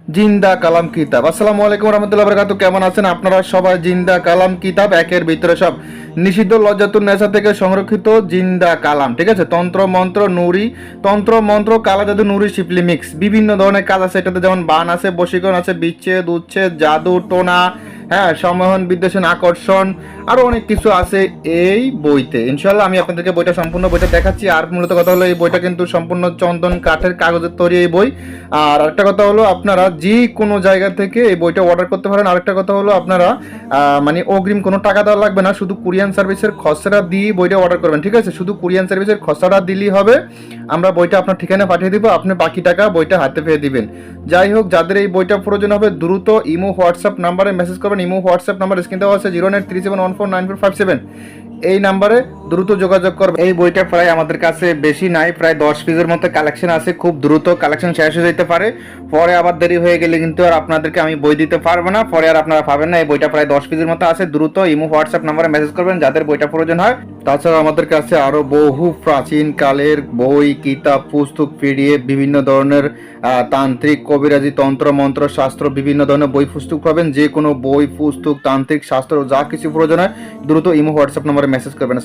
জিন্দা কালাম কিতাব। আসসালামু আলাইকুম রহমতুল্লাহ বরকাতু। কেমন আছেন আপনারা সবাই? জিন্দা কালাম কিতাব একের ভিতরে সব নিষিদ্ধ লজ্জাতুন নেশা থেকে সংরক্ষিত জিন্দা কালাম, ঠিক আছে। তন্ত্র মন্ত্র নুরি, তন্ত্র মন্ত্র কালা জাদু নুরি শিপলি মিক্স, বিভিন্ন ধরনের কাজ আছে এটাতে, যেমন বান আছে, বশীকরণ আছে, বিচ্ছেদ উচ্ছেদ, জাদু টোনা, হ্যাঁ, সম্মোহন বিদ্বেষণ আকর্ষণ, আরও অনেক কিছু আছে এই বইতে। ইনশাল্লাহ আমি আপনাদেরকে বইটা সম্পূর্ণ বইটা দেখাচ্ছি। আর মূলত কথা হলো এই বইটা কিন্তু সম্পূর্ণ চন্দন কাঠের কাগজের তৈরি এই বই। আর আরেকটা কথা হলো আপনারা যে কোনো জায়গা থেকে এই বইটা অর্ডার করতে পারেন। আরেকটা কথা হলো আপনারা মানে অগ্রিম কোনো টাকা দেওয়া লাগবে না, শুধু কুরিয়ান সার্ভিসের খসড়া দিয়ে বইটা অর্ডার করবেন, ঠিক আছে। শুধু কুরিয়ান সার্ভিসের খসড়া দিলেই হবে, আমরা বইটা আপনার ঠিকানা পাঠিয়ে দিব, আপনি বাকি টাকা বইটা হাতে পেয়ে দিবেন। যাই হোক, যাদের এই বইটা প্রয়োজন হবে দ্রুত ইমো হোয়াটসঅ্যাপ নাম্বারে মেসেজ করবেন। ইমো হোয়াটসঅ্যাপ নাম্বার স্ক্রিন দেওয়া আছে 093714945 এই নাম্বারে দ্রুত যোগাযোগ করবে। এই বইটা প্রায় আমাদের কাছে বেশি নাই, প্রায় 10 পিসের মতো কালেকশন আছে। খুব দ্রুত কালেকশন শেষ হয়ে যেতে পারে, পরে আবার দেরি হয়ে গেলে কিন্তু আর আপনাদেরকে আমি বই দিতে পারবো না, পরে আর আপনারা পাবেন না। এই বইটা প্রায় 10 পিসের মতো আছে। দ্রুত ইমো হোয়াটসঅ্যাপ নাম্বারে মেসেজ করবেন যাদের বইটা প্রয়োজন হয়। তাছাড়া আমাদের কাছে আরো বহু প্রাচীন কালের বই, কিতাব, পুস্তক, পিডিএফ, বিভিন্ন ধরনের তান্ত্রিক, কবিরাজি, তন্ত্র মন্ত্র, শাস্ত্র, বিভিন্ন ধরনের বই পুস্তক পাবেন। যে কোনো বই, পুস্তক, তান্ত্রিক, শাস্ত্র যা কিছু প্রয়োজন হয় দ্রুত ইমো হোয়াটসঅ্যাপ নম্বরে মেসেজ করবেন।